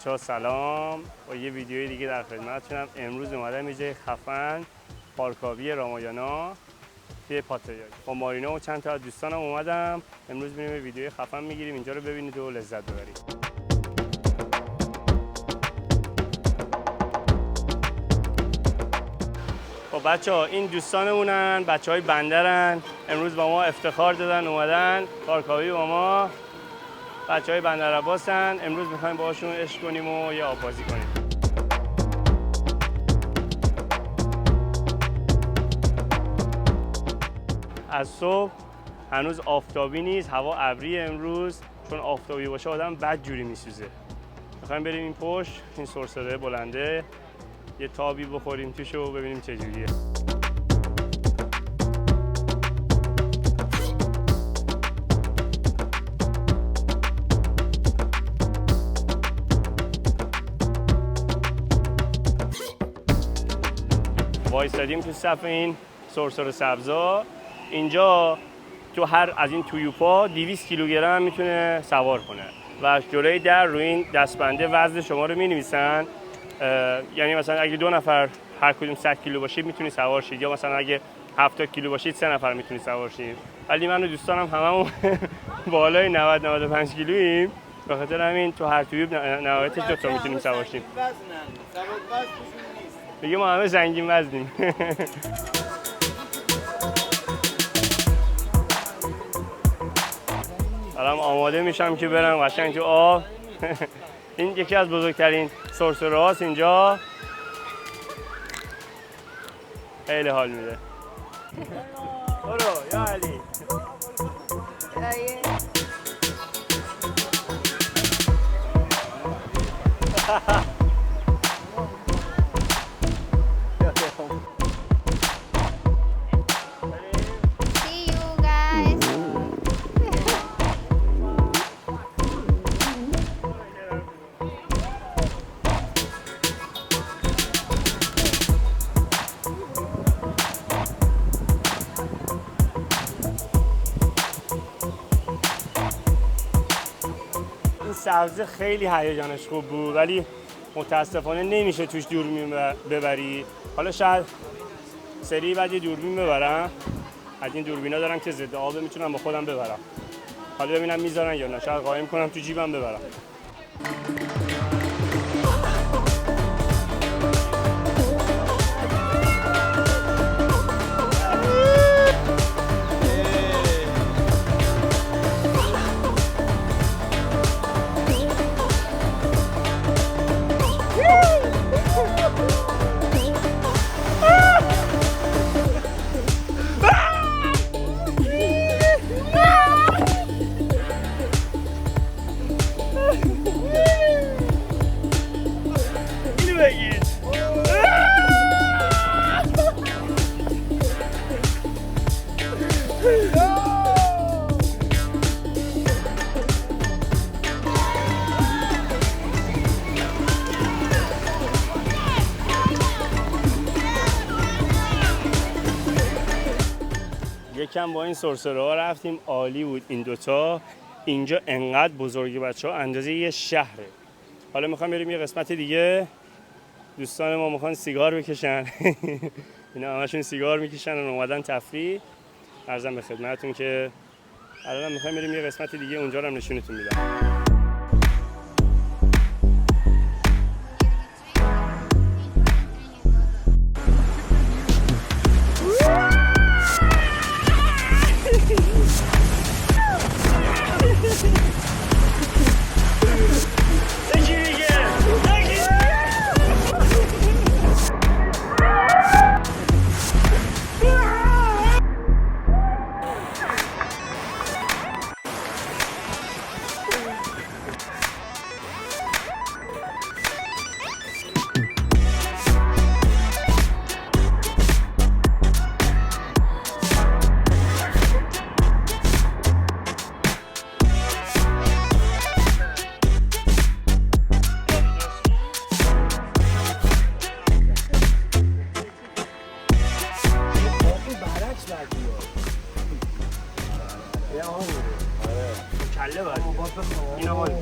بچه‌ها سلام. با یه ویدیوی دیگه در خدمتتونم. امروز اومدم یه جای خفن پارکابی رامایانا توی پاتایا با مارینو و چند تا از دوستانم اومدم. امروز میریم یه ویدیوی خفن میگیریم، اینجا رو ببینید و لذت ببرید. خب بچه‌ها این دوستانمونن، بچه‌های بندرن. امروز با ما افتخار دادن اومدن پارکابی با ما. بچه‌های بندرعباسن. امروز می‌خوایم باهاشون عشق کنیم و یه آب‌بازی کنیم. از صبح هنوز آفتابی نیست، هوا ابری امروز، چون آفتابی باشه آدم بد جوری میسوزه. می‌خوایم بریم این پشت، این سرسره بلنده، یه تابی بخوریم توش و ببینیم چه جوریه. وایستادیم تو صف این سرسره سبزا. اینجا تو هر از این تویوپا 200 کیلوگرم میتونه سوار کنه و جلوی در روی این دستبنده وزن شما رو می‌نویسن. یعنی مثلا اگه 2 نفر هر کدوم 100 کیلو باشید میتونید سوار شید، یا مثلا اگه 70 کیلو باشید 3 نفر میتونید سوار شید. ولی من و دوستانم هممون بالای 90-95 کیلوییم، به خاطر همین تو هر تویوب نهایتش 2 تا میتونیم سوار شیم. دیگه ما همه زنگین وزنیم. الان آماده میشم که برم قشنگ تو آب. این یکی از بزرگترین سرسره هاست اینجا. خیلی حال میده. برو یا علی. سبزه خیلی هیجانش خوب بود، ولی متاسفانه نمیشه توش دوربین ببری. حالا شاید سری بعد یه دوربین ببرم. از این دوربینا دارم که ضد آب میتونم با خودم ببرم. حالا ببینم میذارن یا نه، شاید قایم کنم تو جیبم ببرم. یکم با این سرسره ها رفتیم، عالی بود این دوتا. اینجا انقدر بزرگی بچه ها، اندازه یه شهره. حالا میخوام بریم یه قسمت دیگه. دوستان ما میخوان سیگار بکشن. اینا همشون سیگار میکشن و اومدن تفریح. عرضم به خدمتتون که الان میخوایم بریم یه قسمت دیگه، اونجا رو هم نشونتون میدم. کله باید اینا باید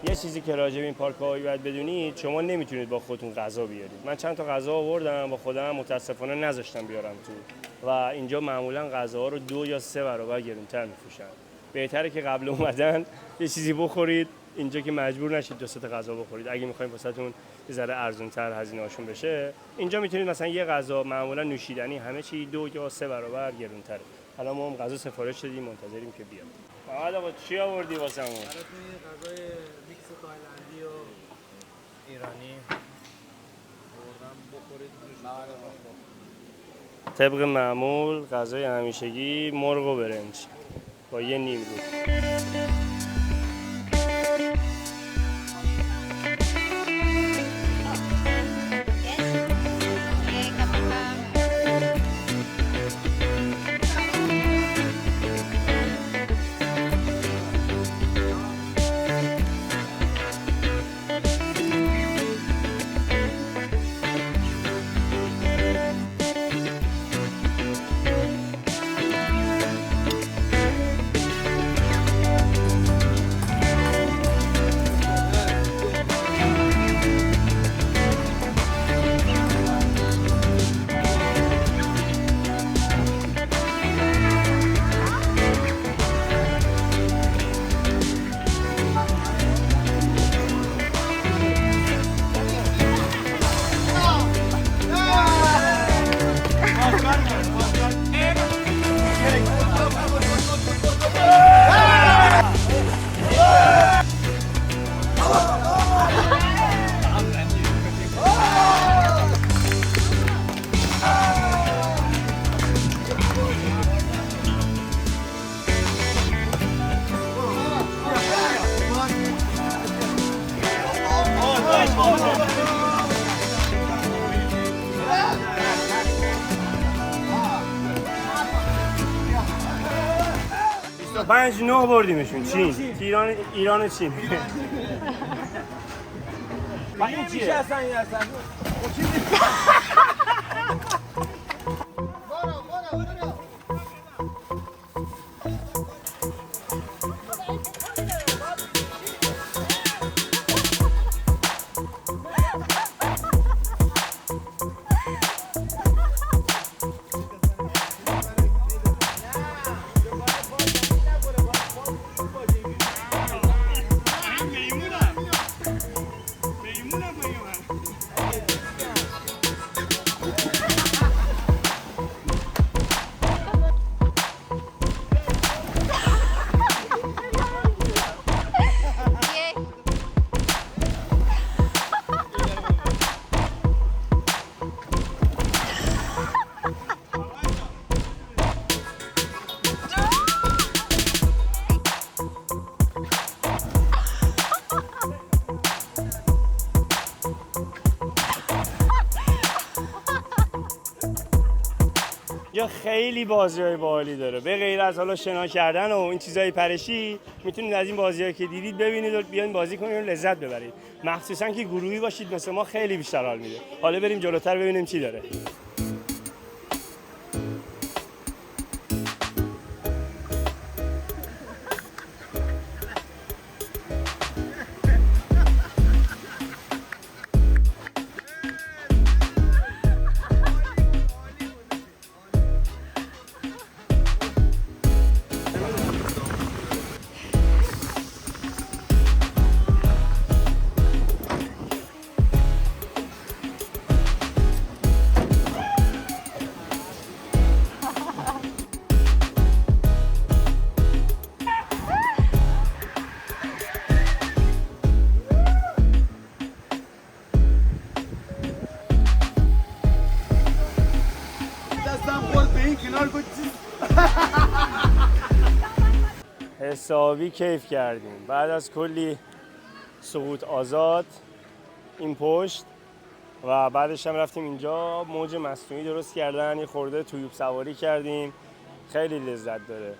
یه چیزی که راجع به این پارک هوایی باید بدونید، شما نمیتونید با خودتون غذا بیارید. من چند تا غذا آوردم، با خودم متاسفانه نذاشتم بیارم تو و اینجا معمولا غذاها رو 2 یا 3 برابر گرونتر میفروشن. بهتره که قبل اومدن یه چیزی بخورید اینجا که مجبور نشید 2 تا غذا بخورید. اگه میخواین واسهتون یه ذره ارزان‌تر هزینه‌هاشون بشه، اینجا میتونید مثلا یه غذا معمولا نوشیدنی همه چی 2 یا 3 برابر گرونتره. حالا ما هم غذا سفارش دادیم، منتظریم که بیاد. محمد آقا چی آوردی واسمون؟ براتون غذای میکس تایلندی و ایرانی آوردم بخورید. طبق معمول غذای همیشگی مرغ و برنج با یه نیم رو. پنج نه بردیمشون چین، ایران چین. این چیه؟ یا خیلی بازی‌های باحالی داره، به غیر از حالا شنا کردن و این چیزای پرشی، میتونید از این بازی‌ها که دیدید ببینید و بیاین بازی کنید و لذت ببرید. مخصوصا که گروهی باشید مثل ما خیلی بیشتر حال میده. حالا بریم جلوتر ببینیم چی داره. حسابی کیف کردیم بعد از کلی سقوط آزاد این پشت و بعدش هم رفتیم اینجا موج مصنوعی درست کردن، یه خورده تویوب سواری کردیم، خیلی لذت داره.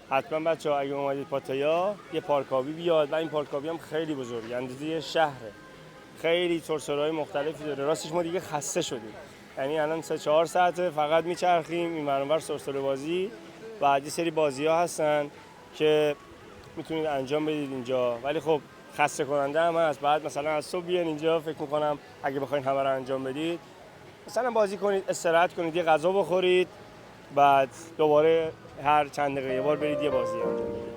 حتما بچه‌ها اگه اومدید پاتایا یه پارکابی بیاد و این پارکابی هم خیلی بزرگه، اندازه شهره، خیلی سرسره‌های مختلفی داره. راستش ما دیگه خسته شدیم، یعنی الان 3-4 ساعته فقط میچرخیم این ور اونور سرسره بازی. بعد یه سری بازی‌ها هستن که میتونید انجام بدید اینجا، ولی خب خسته کننده هم هست. بعد مثلا از صبح بیان اینجا، فکر میکنم اگه بخواید همه رو انجام بدید مثلا بازی کنید، استراحت کنید، یه غذا بخورید، بعد دوباره هر چند دقیقه یه بار برید یه بازی انجام بدید.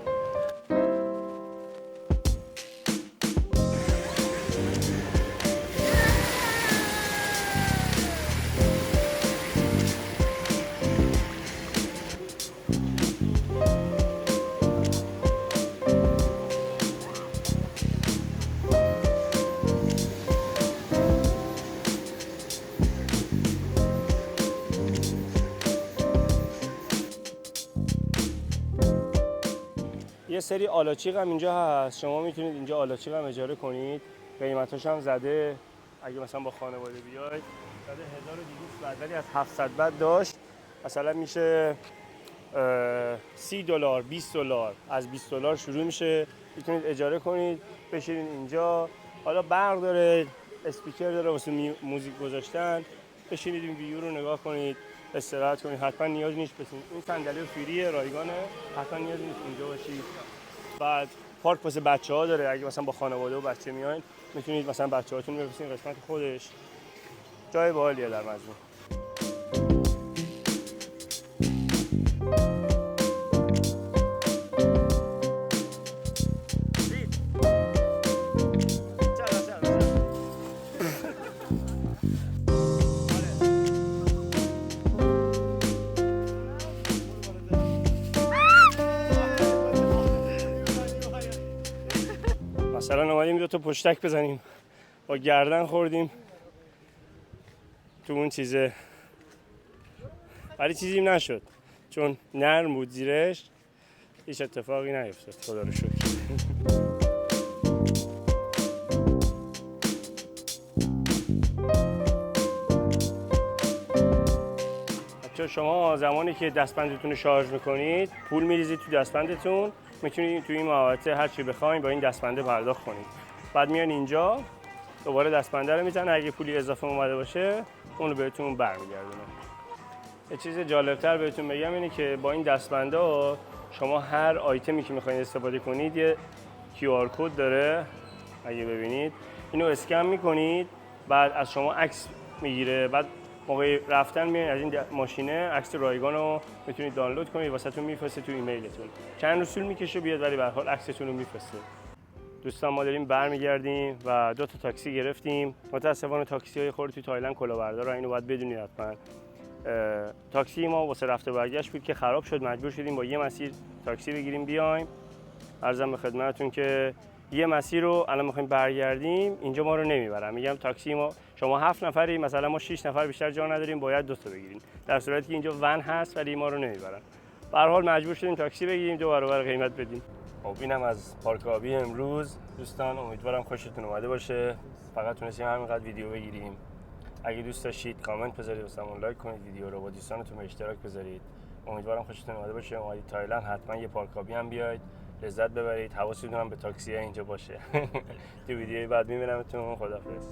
یه سری آلاچیق هم اینجا هست، شما میتونید اینجا آلاچیق هم اجاره کنید، قیمتاش هم زده. اگه مثلا با خانواده بیاید زده 1200 بعد، ولی از 700 بعد داشت، مثلا میشه $30 $20. از $20 شروع میشه، میتونید اجاره کنید بشینید اینجا. حالا برق داره، اسپیکر داره واسه موزیک گذاشتن، بشینید این ویو رو نگاه کنید، استراحت کنید. حتما نیاز نیست بشینید، این صندلی فریه، رایگانه، حتما نیاز نیست اینجا باشید. بعد پارک واسه بچه‌ها داره، اگه مثلا با خانواده و بچه میاین میتونید مثلا بچه‌هاتون رو بفرستین قسمت خودش. جای باحالیه در مجموع. مثلا اومدیم 2 تا پشتک بزنیم، با گردن خوردیم تو اون چیزه، ولی چیزی نشد چون نرم بود زیرش، هیچ اتفاقی نیفتاد خدا رو شکر. بچه‌ها شما زمانی که دستبندتون رو شارژ میکنید پول میریزید تو دستبندتون، میتونید تو این محوطه هر چی بخواید با این دستبنده پرداخت کنید. بعد میان اینجا دوباره دستبنده رو میزنن، اگه پولی اضافه اومده باشه اون رو بهتون برمیگردونه. یه چیز جالبتر بهتون بگم اینه که با این دستبنده شما هر آیتمی که میخواید استفاده کنید یه QR کد داره، اگه ببینید اینو اسکن میکنید، بعد از شما عکس میگیره، بعد موقع رفتن میایین از این ماشینه عکس رایگان رو میتونید دانلود کنید، واسهتون میفرسته تو ایمیلتون. چند روز طول میکشه بیاد، ولی به هر حال عکستون رو میفرسته. دوستان ما داریم برمیگردیم و 2 تا تاکسی گرفتیم. متاسفانه تاکسی‌های خورد تو تایلند کلاهبردارن، اینو باید بدونید حتما. تاکسی ما واسه رفت و برگشت بود که خراب شد، مجبور شدیم با یه مسیر تاکسی بگیریم بیایم. عرضم به خدمتتون که یه مسیر رو الان می‌خوایم برگردیم، اینجا ما رو نمیبرن. میگم تاکسی ما شما 7 نفری، مثلا ما 6 نفر بیشتر جا نداریم، باید 2 تا بگیریم، در صورتی که اینجا ون هست ولی ما رو نمیبرن. به هر حال مجبور شدیم تاکسی بگیریم، 2 برابر قیمت بدیم. خب اینم از پارک آبی امروز دوستان، امیدوارم خوشتون اومده باشه. فقط تونستیم همینقدر ویدیو بگیریم. اگه دوست داشتید کامنت بذارید، واسمون لایک کنید، ویدیو رو با دوستانتون به اشتراک بذارید. امیدوارم خوشتون اومده باشه. اومدید تایلند حتما یه پارک آبی هم بیاید، لذت ببرید. حواستون هم به تاکسی اینجا باشه. تو ویدیوی بعد میبینمتون. خداحافظ.